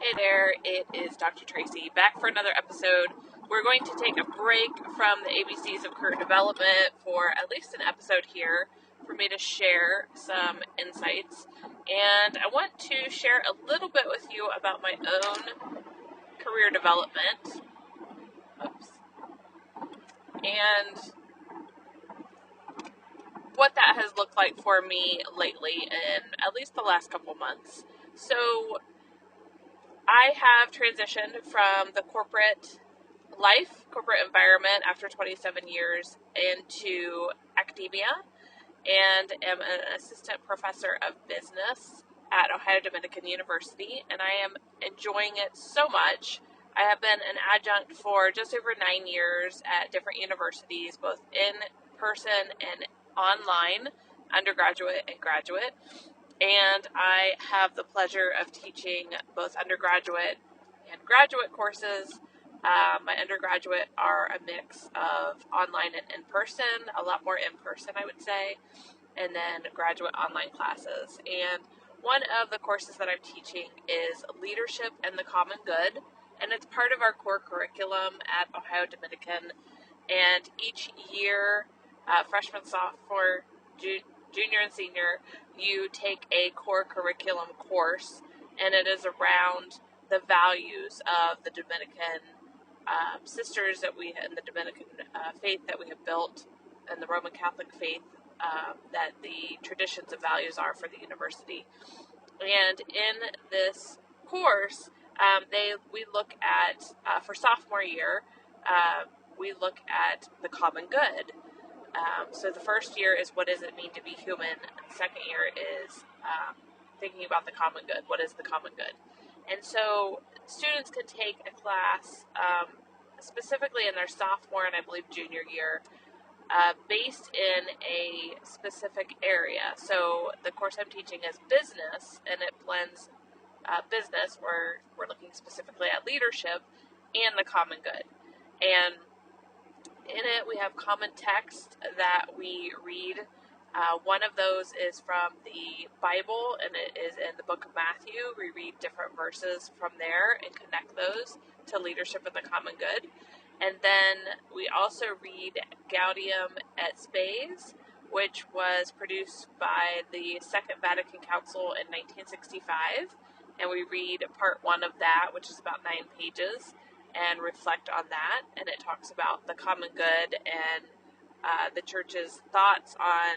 Hey there, it is Dr. Tracy back for another episode. We're going to take a break from the ABCs of career development for at least an episode here for me to share some insights. And I want to share a little bit with you about my own career development. And what that has looked like for me lately in at least the last couple months. So I have transitioned from the corporate environment after 27 years into academia and am an assistant professor of business at Ohio Dominican University, and I am enjoying it so much. I have been an adjunct for just over 9 years at different universities, both in person and online, undergraduate and graduate. And I have the pleasure of teaching both undergraduate and graduate courses. My undergraduate are a mix of online and in-person, a lot more in-person, I would say, and then graduate online classes. And one of the courses that I'm teaching is Leadership and the Common Good, and it's part of our core curriculum at Ohio Dominican. And each year, freshman, sophomore, junior, and senior, you take a core curriculum course, and it is around the values of the Dominican sisters that we, in the Dominican faith that we have built, and the Roman Catholic faith, that the traditions and values are for the university. And in this course, we look at, for sophomore year, we look at the common good. So the first year is what does it mean to be human, and the second year is thinking about the common good. What is the common good? And so students can take a class specifically in their sophomore and I believe junior year based in a specific area. So the course I'm teaching is business, and it blends business, where we're looking specifically at leadership, and the common good. And in it, we have common text that we read. One of those is from the Bible, and it is in the book of Matthew. We read different verses from there and connect those to leadership and the common good. And then we also read Gaudium et Spes, which was produced by the Second Vatican Council in 1965. And we read part one of that, which is about 9 pages, and reflect on that. And it talks about the common good and the church's thoughts on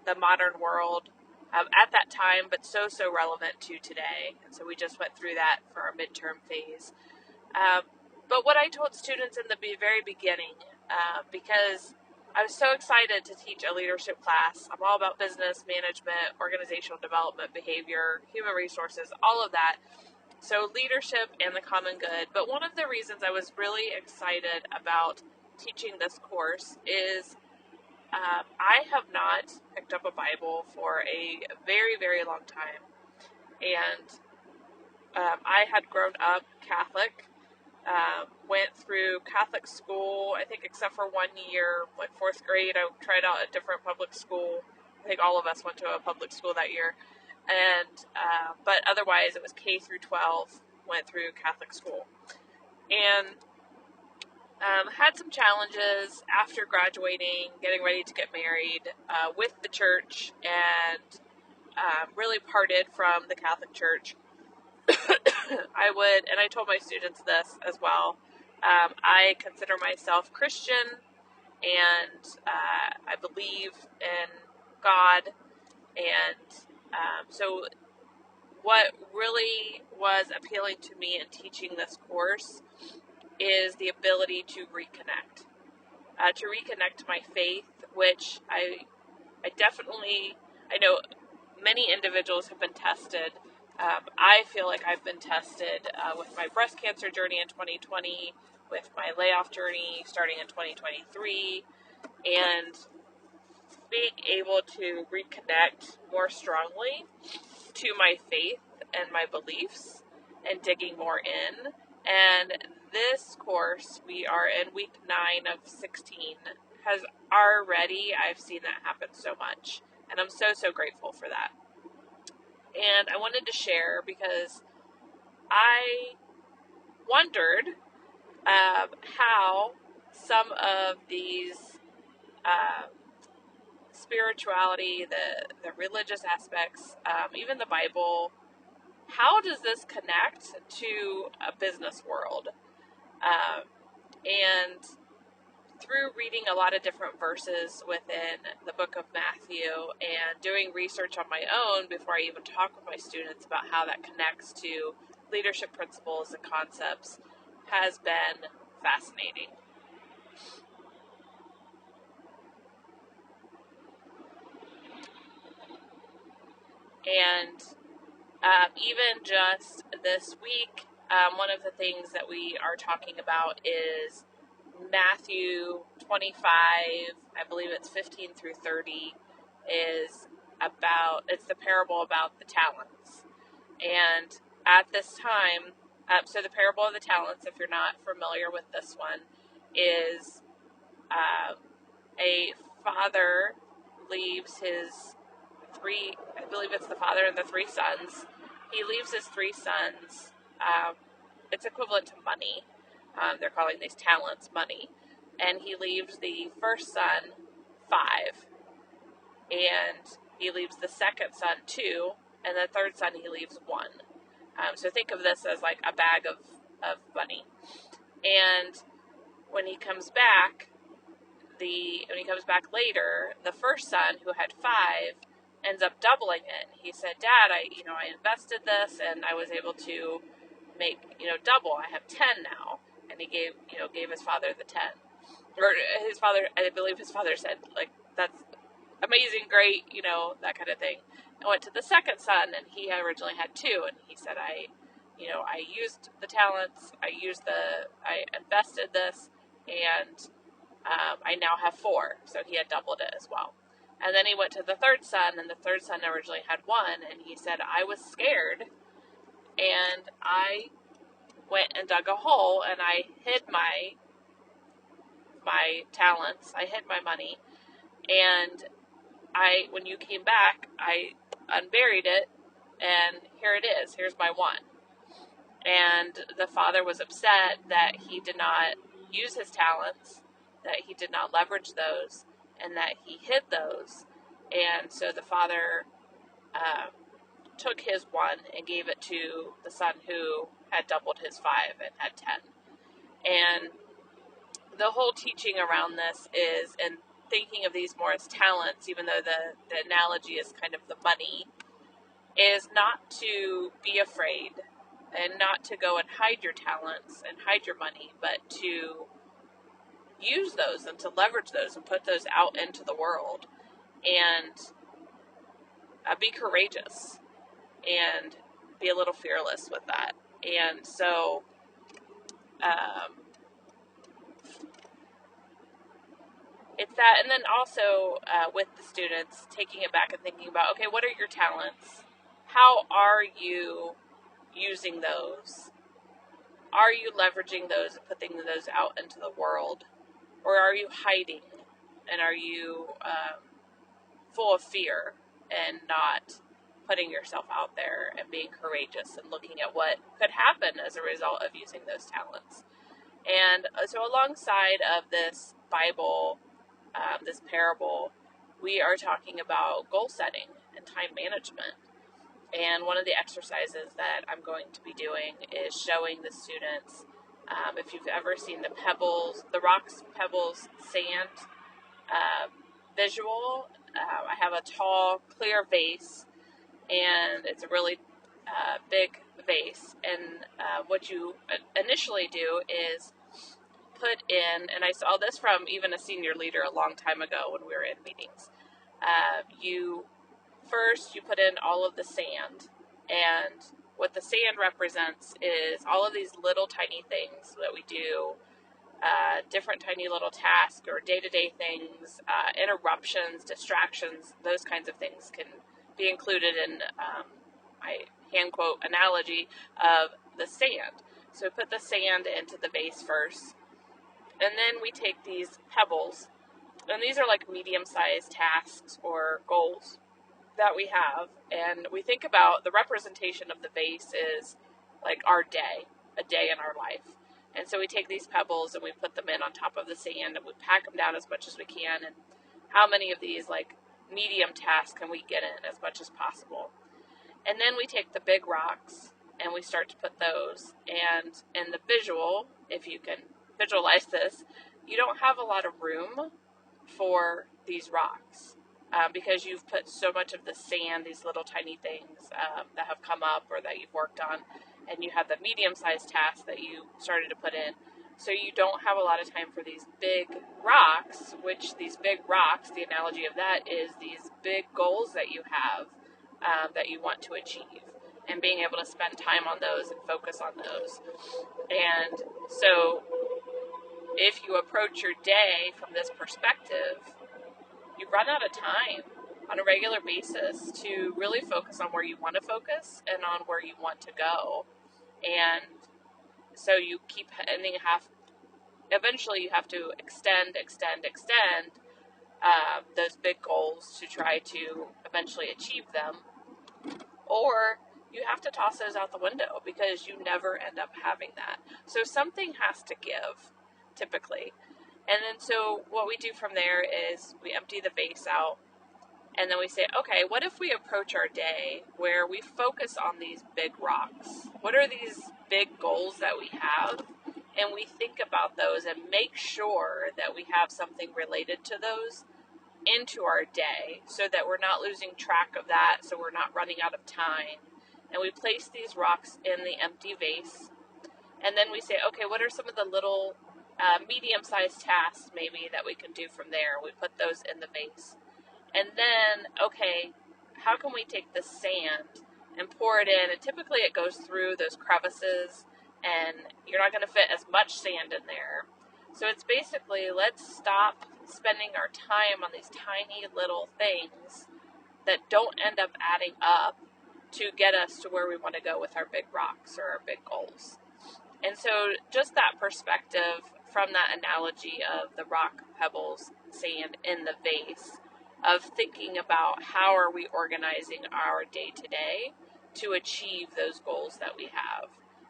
the modern world at that time, but so relevant to today. And so we just went through that for our midterm phase. But what I told students in the very beginning, because I was so excited to teach a leadership class. I'm all about business, management, organizational development, behavior, human resources, all of that. So leadership and the common good. But one of the reasons I was really excited about teaching this course is I have not picked up a Bible for a very, very long time. And I had grown up Catholic, went through Catholic school, I think except for 1 year, like 4th grade, I tried out a different public school. I think all of us went to a public school that year. And but otherwise it was K through 12, went through Catholic school. And had some challenges after graduating, getting ready to get married with the church, and really parted from the Catholic Church. And I told my students this as well, I consider myself Christian, and I believe in God, and so what really was appealing to me in teaching this course is the ability to reconnect to my faith, which I know many individuals have been tested. I feel like I've been tested with my breast cancer journey in 2020, with my layoff journey starting in 2023, and being able to reconnect more strongly to my faith and my beliefs and digging more in. And this course, we are in week 9 of 16, has already, I've seen that happen so much. And I'm so grateful for that. And I wanted to share because I wondered how some of these uh, spirituality, the religious aspects, even the Bible, how does this connect to a business world? And through reading a lot of different verses within the book of Matthew and doing research on my own before I even talk with my students about how that connects to leadership principles and concepts has been fascinating. And even just this week, one of the things that we are talking about is Matthew 25, I believe it's 15 through 30, it's the parable about the talents. And at this time, so the parable of the talents, if you're not familiar with this one, is a father leaves his I believe it's the father and the three sons. He leaves his three sons, it's equivalent to money. They're calling these talents money. And he leaves the first son 5. And he leaves the second son 2. And the third son he leaves 1. So think of this as like a bag of money. And when he comes back, later, the first son who had 5 ends up doubling it. He said, "Dad, I invested this and I was able to make, double. I have 10 now." And he gave his father the 10. Or his father, I believe his father said, like, "That's amazing, great," that kind of thing. I went to the second son, and he originally had 2, and he said, I used the talents, I invested this, and I now have 4, so he had doubled it as well. And then he went to the third son, and the third son originally had 1, and he said, "I was scared, and I went and dug a hole, and I hid my talents, I hid my money, and when you came back, I unburied it, and here it is, here's my 1. And the father was upset that he did not use his talents, that he did not leverage those, and that he hid those. And so the father took his 1 and gave it to the son who had doubled his 5 and had 10. And the whole teaching around this is, and thinking of these more as talents, even though the analogy is kind of the money, is not to be afraid and not to go and hide your talents and hide your money, but to use those and to leverage those and put those out into the world and be courageous and be a little fearless with that. And so it's that, and then also with the students, taking it back and thinking about, okay, what are your talents? How are you using those? Are you leveraging those and putting those out into the world? Or are you hiding? And are you full of fear and not putting yourself out there and being courageous and looking at what could happen as a result of using those talents? And so alongside of this Bible, this parable, we are talking about goal setting and time management. And one of the exercises that I'm going to be doing is showing the students, if you've ever seen the rocks, pebbles, sand visual, I have a tall, clear vase, and it's a really big vase. And what you initially do is put in, and I saw this from even a senior leader a long time ago when we were in meetings, you put in all of the sand, and what the sand represents is all of these little tiny things that we do, different tiny little tasks or day-to-day things, interruptions, distractions, those kinds of things can be included in my hand quote analogy of the sand. So we put the sand into the vase first, and then we take these pebbles, and these are like medium-sized tasks or goals that we have, and we think about the representation of the vase is like our day, a day in our life. And so we take these pebbles and we put them in on top of the sand and we pack them down as much as we can. And how many of these like medium tasks can we get in as much as possible? And then we take the big rocks and we start to put those. And in the visual, if you can visualize this, you don't have a lot of room for these rocks because you've put so much of the sand, these little tiny things that have come up or that you've worked on, and you have the medium-sized tasks that you started to put in. So you don't have a lot of time for these big rocks, which these big rocks, the analogy of that is these big goals that you have that you want to achieve, and being able to spend time on those and focus on those. And so if you approach your day from this perspective, you run out of time on a regular basis to really focus on where you want to focus and on where you want to go. And so you keep ending eventually you have to extend those big goals to try to eventually achieve them. Or you have to toss those out the window because you never end up having that. So something has to give, typically. And then so what we do from there is we empty the vase out, and then we say, okay, what if we approach our day where we focus on these big rocks? What are these big goals that we have? And we think about those and make sure that we have something related to those into our day so that we're not losing track of that, so we're not running out of time. And we place these rocks in the empty vase. And then we say, okay, what are some of the little medium-sized tasks maybe that we can do from there? We put those in the vase. And then, okay, how can we take the sand and pour it in? And typically it goes through those crevices, and you're not going to fit as much sand in there. So it's basically, let's stop spending our time on these tiny little things that don't end up adding up to get us to where we want to go with our big rocks or our big goals. And so just that perspective from that analogy of the rock, pebbles, sand in the vase, of thinking about how are we organizing our day-to-day to achieve those goals that we have.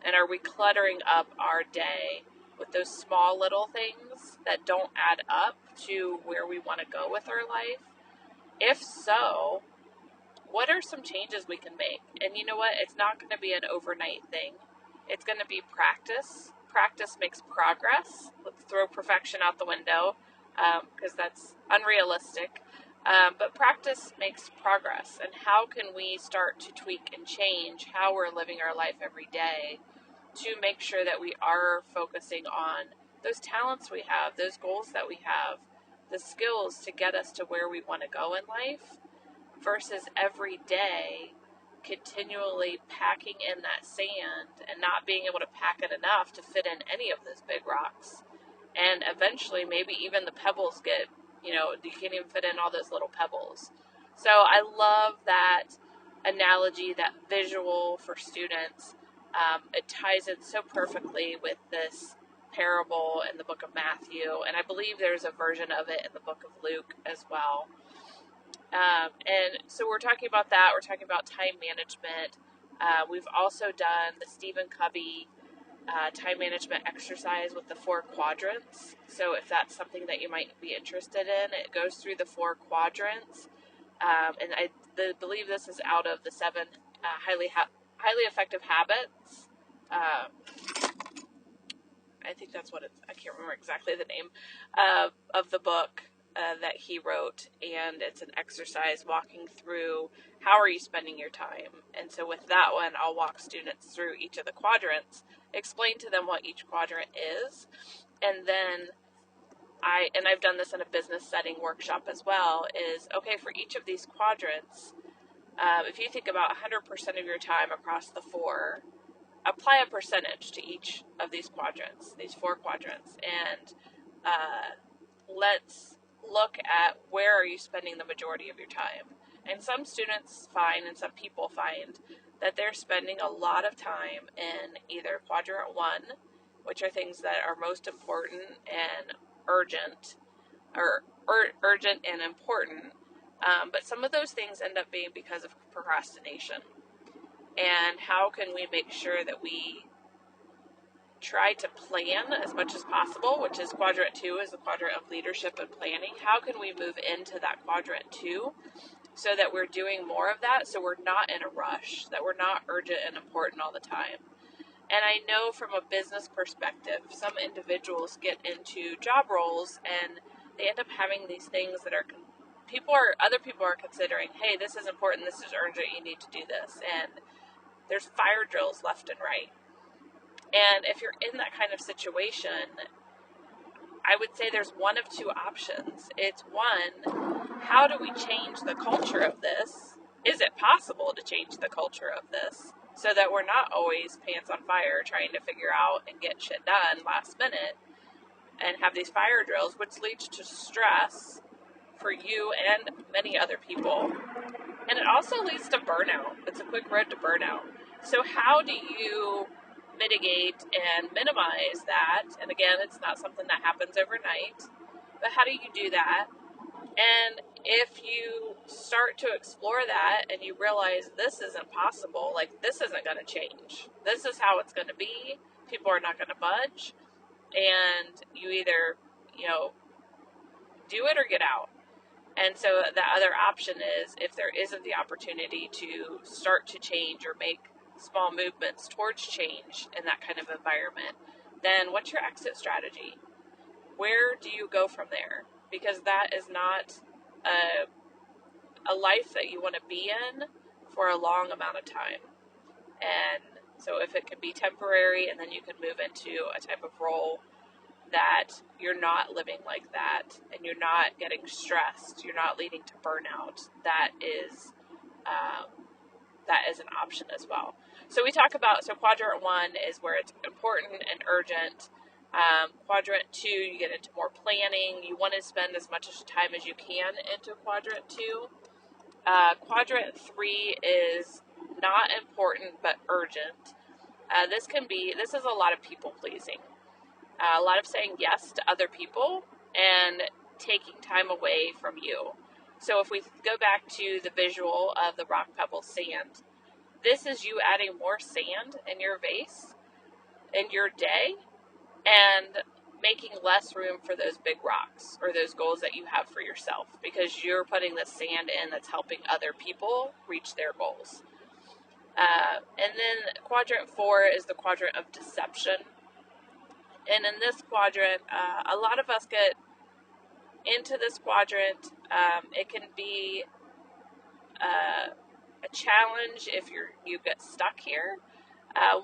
And are we cluttering up our day with those small little things that don't add up to where we want to go with our life? If so, what are some changes we can make? And you know what? It's not going to be an overnight thing. It's going to be practice. Practice makes progress. Let's throw perfection out the window because that's unrealistic. But practice makes progress. And how can we start to tweak and change how we're living our life every day to make sure that we are focusing on those talents we have, those goals that we have, the skills to get us to where we want to go in life, versus every day continually packing in that sand and not being able to pack it enough to fit in any of those big rocks. And eventually maybe even the pebbles get, you can't even fit in all those little pebbles. So I love that analogy, that visual for students. It ties in so perfectly with this parable in the book of Matthew, and I believe there's a version of it in the book of Luke as well. And so we're talking about that. We're talking about time management. We've also done the Stephen Covey time management exercise with the 4 quadrants. So if that's something that you might be interested in, it goes through the 4 quadrants. And I believe this is out of the 7 highly effective habits. I think that's what I can't remember exactly the name of the book that he wrote, and it's an exercise walking through how are you spending your time. And so with that one, I'll walk students through each of the quadrants, explain to them what each quadrant is, and then I've done this in a business setting workshop as well, is okay, for each of these quadrants, if you think about 100% of your time across the 4, apply a percentage to each of these quadrants, these 4 quadrants, and let's look at where are you spending the majority of your time. And some students find, and some people find, that they're spending a lot of time in either quadrant 1, which are things that are most important and urgent, or urgent and important, but some of those things end up being because of procrastination. And how can we make sure that we try to plan as much as possible, which is quadrant 2 is the quadrant of leadership and planning. How can we move into that quadrant 2 so that we're doing more of that, so we're not in a rush, that we're not urgent and important all the time? And I know from a business perspective, some individuals get into job roles and they end up having these things that other people are considering, hey, this is important, this is urgent, you need to do this. And there's fire drills left and right. And if you're in that kind of situation, I would say there's one of two options. It's one, how do we change the culture of this? Is it possible to change the culture of this so that we're not always pants on fire trying to figure out and get shit done last minute and have these fire drills, which leads to stress for you and many other people. And it also leads to burnout. It's a quick road to burnout. So how do you mitigate and minimize that? And again, it's not something that happens overnight, but how do you do that? And if you start to explore that and you realize this isn't possible, like this isn't going to change, this is how it's going to be, people are not going to budge, and you either, do it or get out. And so the other option is, if there isn't the opportunity to start to change or make small movements towards change in that kind of environment, then what's your exit strategy? Where do you go from there? Because that is not a life that you want to be in for a long amount of time. And so if it can be temporary and then you can move into a type of role that you're not living like that and you're not getting stressed, you're not leading to burnout, that is an option as well. So we talk about, quadrant 1 is where it's important and urgent. Quadrant 2, you get into more planning. You want to spend as much time as you can into quadrant 2. Quadrant 3 is not important but urgent. This is a lot of people pleasing. A lot of saying yes to other people and taking time away from you. So if we go back to the visual of the rock, pebble, sand, this is you adding more sand in your vase in your day and making less room for those big rocks or those goals that you have for yourself, because you're putting the sand in that's helping other people reach their goals. And then quadrant 4 is the quadrant of deception. And in this quadrant, a lot of us get into this quadrant. It can be a challenge if you get stuck here.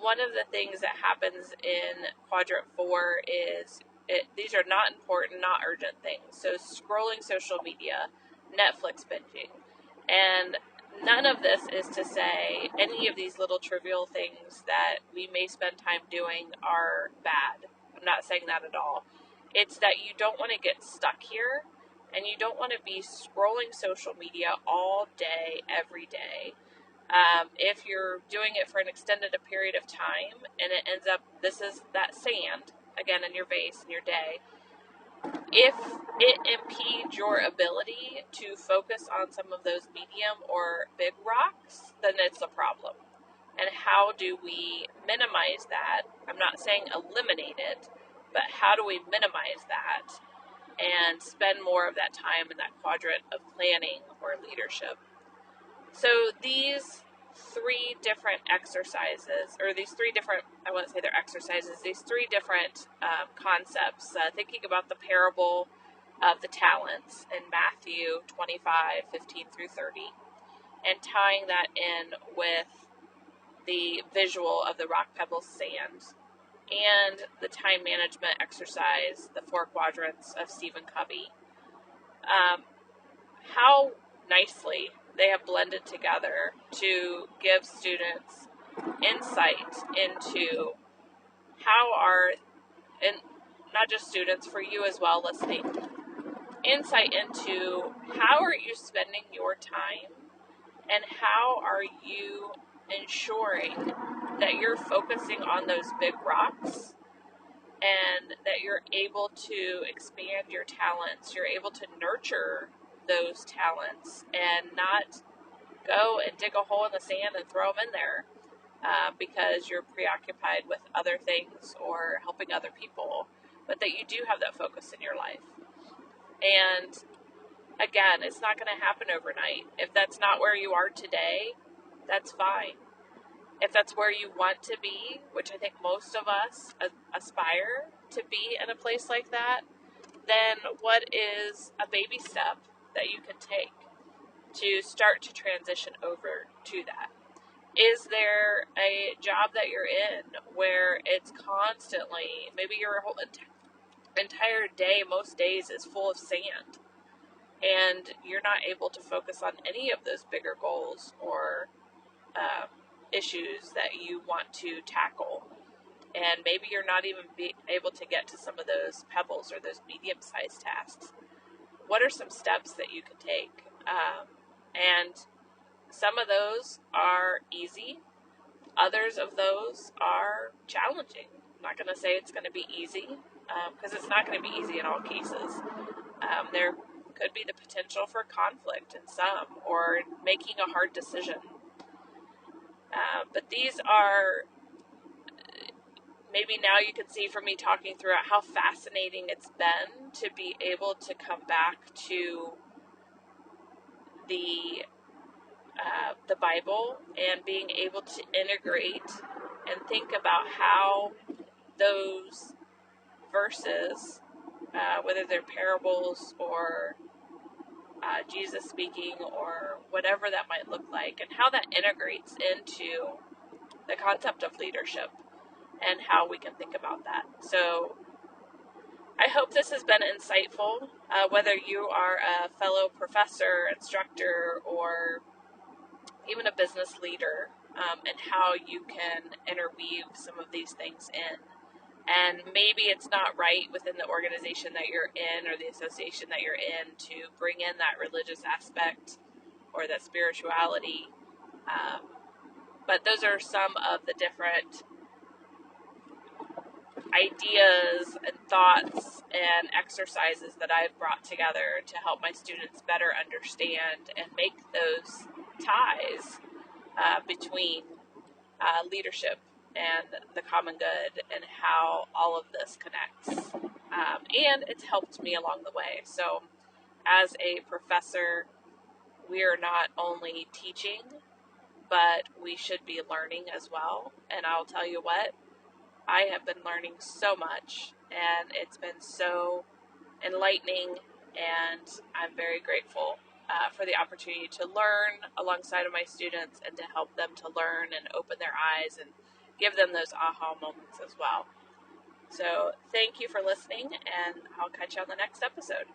One of the things that happens in quadrant 4 is these are not important, not urgent things. So scrolling social media, Netflix binging, and none of this is to say any of these little trivial things that we may spend time doing are bad. I'm not saying that at all. It's that you don't want to get stuck here, and you don't want to be scrolling social media all day, every day. If you're doing it for an extended period of time, and it ends up, this is that sand, again, in your vase, in your day, if it impedes your ability to focus on some of those medium or big rocks, then it's a problem. And how do we minimize that? I'm not saying eliminate it, but how do we minimize that and spend more of that time in that quadrant of planning or leadership? So these 3 different exercises, or these 3 different, I wouldn't say they're exercises, these 3 different concepts, thinking about the parable of the talents in Matthew 25:15 through 30, and tying that in with the visual of the rock, pebble, sand, and the time management exercise, the 4 quadrants of Stephen Covey. How nicely they have blended together to give students insight into and not just students, for you as well listening, insight into how are you spending your time and how are you ensuring that you're focusing on those big rocks and that you're able to expand your talents, you're able to nurture those talents and not go and dig a hole in the sand and throw them in there. because you're preoccupied with other things or helping other people, but that you do have that focus in your life. And again, it's not going to happen overnight. If that's not where you are today, that's fine. If that's where you want to be, which I think most of us aspire to be in a place like that, then what is a baby step that you can take to start to transition over to that? Is there a job that you're in where it's constantly, maybe your whole entire day, most days, is full of sand, and you're not able to focus on any of those bigger goals or issues that you want to tackle? And maybe you're not even able to get to some of those pebbles or those medium-sized tasks. What are some steps that you can take? And some of those are easy. Others of those are challenging. I'm not going to say it's going to be easy, because it's not going to be easy in all cases. There could be the potential for conflict in some, or making a hard decision. But these are, maybe now you can see from me talking throughout how fascinating it's been to be able to come back to the Bible and being able to integrate and think about how those verses, whether they're parables or Jesus speaking or whatever that might look like, and how that integrates into the concept of leadership and how we can think about that. So I hope this has been insightful, whether you are a fellow professor, instructor, or even a business leader, and how you can interweave some of these things in. And maybe it's not right within the organization that you're in or the association that you're in to bring in that religious aspect or that spirituality. But those are some of the different ideas and thoughts and exercises that I've brought together to help my students better understand and make those ties between leadership and the common good and how all of this connects. And it's helped me along the way. So as a professor, we are not only teaching, but we should be learning as well. And I'll tell you what, I have been learning so much, and it's been so enlightening, and I'm very grateful for the opportunity to learn alongside of my students and to help them to learn and open their eyes and give them those aha moments as well. So thank you for listening, and I'll catch you on the next episode.